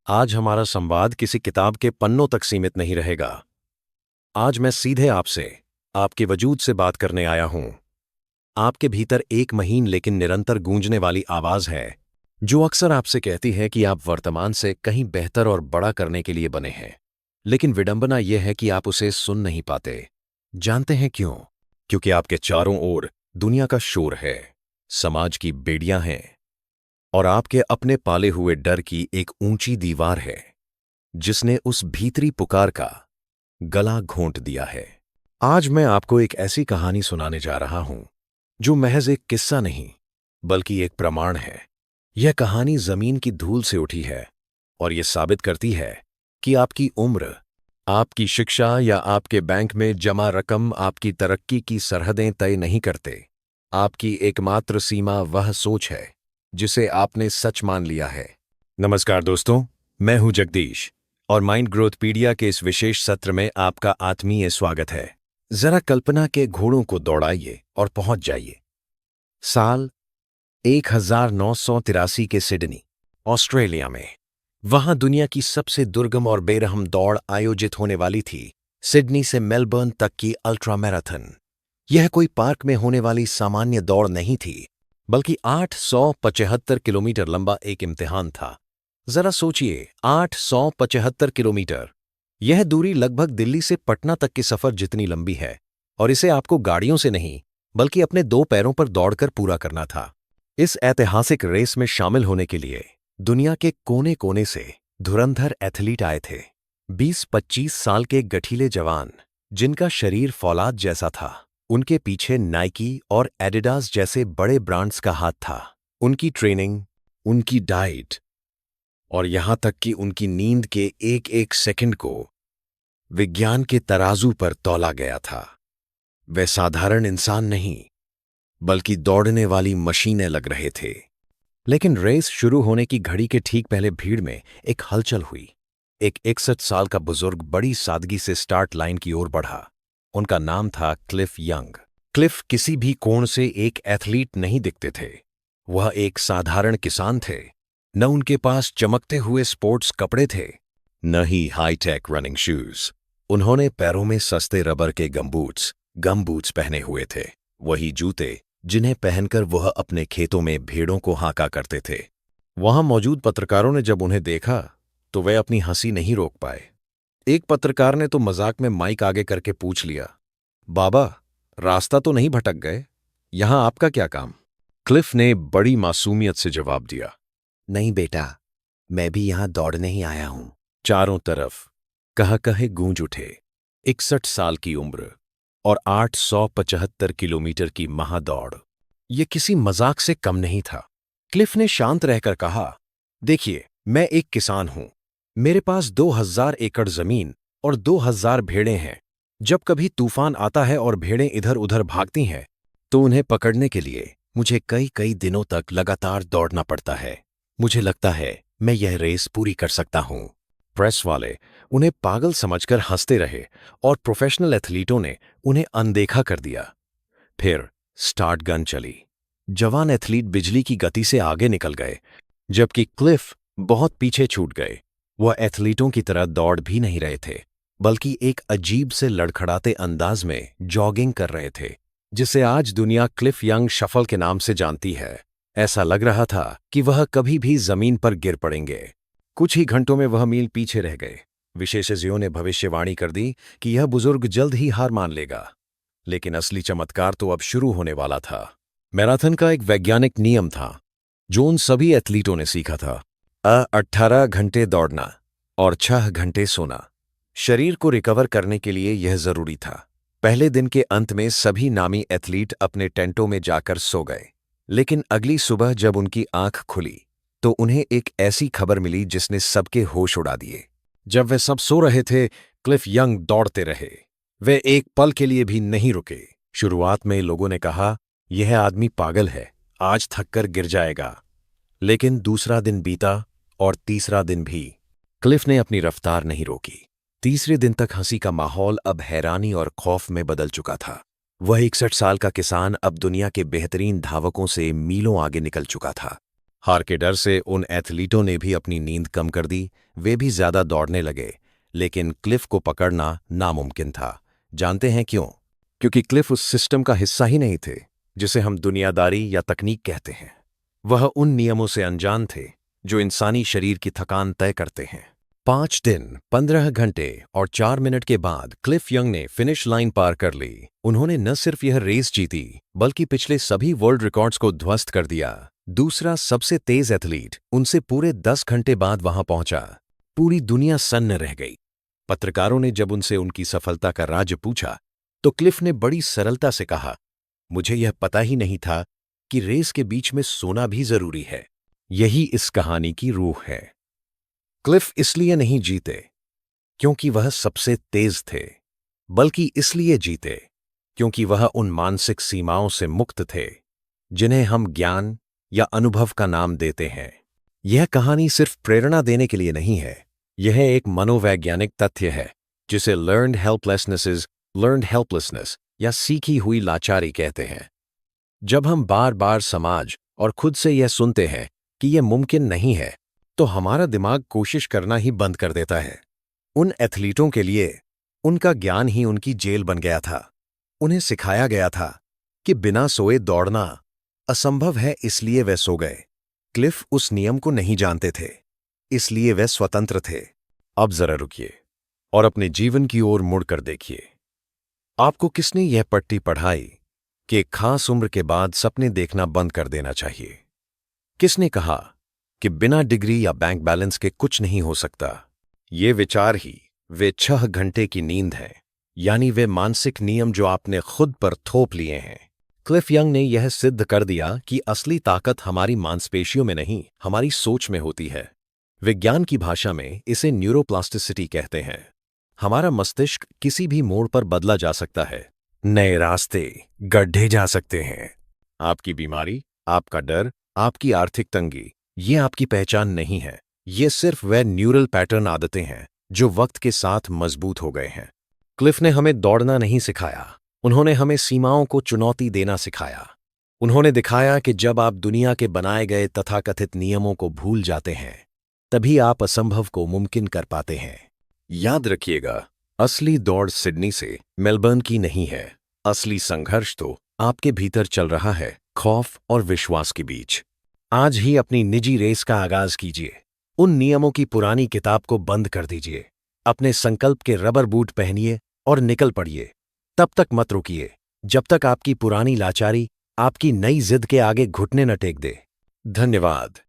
आज हमारा संवाद किसी किताब के पन्नों तक सीमित नहीं रहेगा। आज मैं सीधे आपसे, आपके वजूद से बात करने आया हूं। आपके भीतर एक महीन लेकिन निरंतर गूंजने वाली आवाज है, जो अक्सर आपसे कहती है कि आप वर्तमान से कहीं बेहतर और बड़ा करने के लिए बने हैं। लेकिन विडंबना यह है कि आप उसे सुन नहीं पाते। जानते हैं क्यों? क्योंकि आपके चारों ओर दुनिया का शोर है, समाज की बेड़ियां हैं और आपके अपने पाले हुए डर की एक ऊंची दीवार है, जिसने उस भीतरी पुकार का गला घोंट दिया है। आज मैं आपको एक ऐसी कहानी सुनाने जा रहा हूं, जो महज एक किस्सा नहीं, बल्कि एक प्रमाण है। यह कहानी जमीन की धूल से उठी है और यह साबित करती है कि आपकी उम्र, आपकी शिक्षा या आपके बैंक में जमा रकम आपकी तरक्की की सरहदें तय नहीं करते। आपकी एकमात्र सीमा वह सोच है जिसे आपने सच मान लिया है। नमस्कार दोस्तों, मैं हूं जगदीश और माइंड ग्रोथपीडिया के इस विशेष सत्र में आपका आत्मीय स्वागत है। जरा कल्पना के घोड़ों को दौड़ाइए और पहुंच जाइए साल 1983 के सिडनी, ऑस्ट्रेलिया में। वहां दुनिया की सबसे दुर्गम और बेरहम दौड़ आयोजित होने वाली थी, सिडनी से मेलबर्न तक की अल्ट्रा मैराथन। यह कोई पार्क में होने वाली सामान्य दौड़ नहीं थी, बल्कि 875 किलोमीटर लंबा एक इम्तिहान था। जरा सोचिए, 875 किलोमीटर। यह दूरी लगभग दिल्ली से पटना तक के सफर जितनी लंबी है, और इसे आपको गाड़ियों से नहीं, बल्कि अपने दो पैरों पर दौड़कर पूरा करना था। इस ऐतिहासिक रेस में शामिल होने के लिए दुनिया के कोने कोने से धुरंधर एथलीट आए थे। 20-25 साल के गठीले जवान, जिनका शरीर फौलाद जैसा था। उनके पीछे नाइकी और एडिडास जैसे बड़े ब्रांड्स का हाथ था। उनकी ट्रेनिंग, उनकी डाइट और यहां तक कि उनकी नींद के एक एक सेकंड को विज्ञान के तराजू पर तौला गया था। वे साधारण इंसान नहीं, बल्कि दौड़ने वाली मशीनें लग रहे थे। लेकिन रेस शुरू होने की घड़ी के ठीक पहले भीड़ में एक हलचल हुई। एक 61 साल का बुजुर्ग बड़ी सादगी से स्टार्ट लाइन की ओर बढ़ा। उनका नाम था क्लिफ यंग। क्लिफ किसी भी कोण से एक एथलीट नहीं दिखते थे। वह एक साधारण किसान थे। न उनके पास चमकते हुए स्पोर्ट्स कपड़े थे, न ही हाईटेक रनिंग शूज। उन्होंने पैरों में सस्ते रबर के गम बूट्स पहने हुए थे, वही जूते जिन्हें पहनकर वह अपने खेतों में भेड़ों को हाँका करते थे। वहां मौजूद पत्रकारों ने जब उन्हें देखा तो वे अपनी हंसी नहीं रोक पाए। एक पत्रकार ने तो मजाक में माइक आगे करके पूछ लिया, बाबा, रास्ता तो नहीं भटक गए? यहां आपका क्या काम? क्लिफ ने बड़ी मासूमियत से जवाब दिया, नहीं बेटा, मैं भी यहां दौड़ने ही आया हूं। चारों तरफ कह कहे गूंज उठे। 61 साल की उम्र और 875 किलोमीटर की महादौड़, यह किसी मजाक से कम नहीं था। क्लिफ ने शांत रहकर कहा, देखिए, मैं एक किसान हूं। मेरे पास 2000 एकड़ जमीन और 2000 भेड़ें हैं। जब कभी तूफान आता है और भेड़ें इधर उधर भागती हैं, तो उन्हें पकड़ने के लिए मुझे कई कई दिनों तक लगातार दौड़ना पड़ता है। मुझे लगता है मैं यह रेस पूरी कर सकता हूं। प्रेस वाले उन्हें पागल समझकर हंसते रहे और प्रोफेशनल एथलीटों ने उन्हें अनदेखा कर दिया। फिर स्टार्ट गन चली। जवान एथलीट बिजली की गति से आगे निकल गए, जबकि क्लिफ बहुत पीछे छूट गए। वह एथलीटों की तरह दौड़ भी नहीं रहे थे, बल्कि एक अजीब से लड़खड़ाते अंदाज में जॉगिंग कर रहे थे, जिसे आज दुनिया क्लिफ यंग शफल के नाम से जानती है। ऐसा लग रहा था कि वह कभी भी जमीन पर गिर पड़ेंगे। कुछ ही घंटों में वह मील पीछे रह गए। विशेषज्ञों ने भविष्यवाणी कर दी कि यह बुजुर्ग जल्द ही हार मान लेगा। लेकिन असली चमत्कार तो अब शुरू होने वाला था। मैराथन का एक वैज्ञानिक नियम था, जो उन सभी एथलीटों ने सीखा था। 18 घंटे दौड़ना और 6 घंटे सोना। शरीर को रिकवर करने के लिए यह जरूरी था। पहले दिन के अंत में सभी नामी एथलीट अपने टेंटों में जाकर सो गए। लेकिन अगली सुबह जब उनकी आंख खुली, तो उन्हें एक ऐसी खबर मिली जिसने सबके होश उड़ा दिए। जब वे सब सो रहे थे, क्लिफ यंग दौड़ते रहे। वे एक पल के लिए भी नहीं रुके। शुरुआत में लोगों ने कहा, यह आदमी पागल है, आज थककर गिर जाएगा। लेकिन दूसरा दिन बीता और तीसरा दिन भी। क्लिफ ने अपनी रफ्तार नहीं रोकी। तीसरे दिन तक हंसी का माहौल अब हैरानी और खौफ में बदल चुका था। वह 61 साल का किसान अब दुनिया के बेहतरीन धावकों से मीलों आगे निकल चुका था। हार के डर से उन एथलीटों ने भी अपनी नींद कम कर दी, वे भी ज्यादा दौड़ने लगे, लेकिन क्लिफ को पकड़ना नामुमकिन था। जानते हैं क्यों? क्योंकि क्लिफ उस सिस्टम का हिस्सा ही नहीं थे जिसे हम दुनियादारी या तकनीक कहते हैं। वह उन नियमों से अनजान थे जो इंसानी शरीर की थकान तय करते हैं। 5 दिन, 15 घंटे और 4 मिनट के बाद क्लिफ यंग ने फिनिश लाइन पार कर ली। उन्होंने न सिर्फ यह रेस जीती, बल्कि पिछले सभी वर्ल्ड रिकॉर्ड्स को ध्वस्त कर दिया। दूसरा सबसे तेज एथलीट उनसे पूरे 10 घंटे बाद वहां पहुंचा। पूरी दुनिया सन्न रह गई। पत्रकारों ने जब उनसे उनकी सफलता का राज पूछा, तो क्लिफ ने बड़ी सरलता से कहा, मुझे यह पता ही नहीं था कि रेस के बीच में सोना भी जरूरी है। यही इस कहानी की रूह है। क्लिफ इसलिए नहीं जीते क्योंकि वह सबसे तेज थे, बल्कि इसलिए जीते क्योंकि वह उन मानसिक सीमाओं से मुक्त थे जिन्हें हम ज्ञान या अनुभव का नाम देते हैं। यह कहानी सिर्फ प्रेरणा देने के लिए नहीं है, यह एक मनोवैज्ञानिक तथ्य है जिसे लर्न्ड हेल्पलेसनेस या सीखी हुई लाचारी कहते हैं। जब हम बार बार समाज और खुद से यह सुनते हैं कि यह मुमकिन नहीं है, तो हमारा दिमाग कोशिश करना ही बंद कर देता है। उन एथलीटों के लिए उनका ज्ञान ही उनकी जेल बन गया था। उन्हें सिखाया गया था कि बिना सोए दौड़ना असंभव है, इसलिए वे सो गए। क्लिफ उस नियम को नहीं जानते थे, इसलिए वे स्वतंत्र थे। अब जरा रुकिए और अपने जीवन की ओर मुड़कर देखिए। आपको किसने यह पट्टी पढ़ाई कि एक खास उम्र के बाद सपने देखना बंद कर देना चाहिए? किसने कहा कि बिना डिग्री या बैंक बैलेंस के कुछ नहीं हो सकता? ये विचार ही वे 6 घंटे की नींद है, यानी वे मानसिक नियम जो आपने खुद पर थोप लिए हैं। क्लिफ यंग ने यह सिद्ध कर दिया कि असली ताकत हमारी मांसपेशियों में नहीं, हमारी सोच में होती है। विज्ञान की भाषा में इसे न्यूरोप्लास्टिसिटी कहते हैं। हमारा मस्तिष्क किसी भी मोड़ पर बदला जा सकता है, नए रास्ते गड्ढे जा सकते हैं। आपकी बीमारी, आपका डर, आपकी आर्थिक तंगी, ये आपकी पहचान नहीं है। ये सिर्फ वह न्यूरल पैटर्न आदतें हैं जो वक्त के साथ मजबूत हो गए हैं। क्लिफ ने हमें दौड़ना नहीं सिखाया, उन्होंने हमें सीमाओं को चुनौती देना सिखाया। उन्होंने दिखाया कि जब आप दुनिया के बनाए गए तथाकथित नियमों को भूल जाते हैं, तभी आप असंभव को मुमकिन कर पाते हैं। याद रखिएगा, असली दौड़ सिडनी से मेलबर्न की नहीं है। असली संघर्ष तो आपके भीतर चल रहा है, खौफ और विश्वास के बीच। आज ही अपनी निजी रेस का आगाज कीजिए। उन नियमों की पुरानी किताब को बंद कर दीजिए। अपने संकल्प के रबर बूट पहनिए और निकल पड़िए। तब तक मत रुकिए जब तक आपकी पुरानी लाचारी आपकी नई जिद के आगे घुटने न टेक दे। धन्यवाद।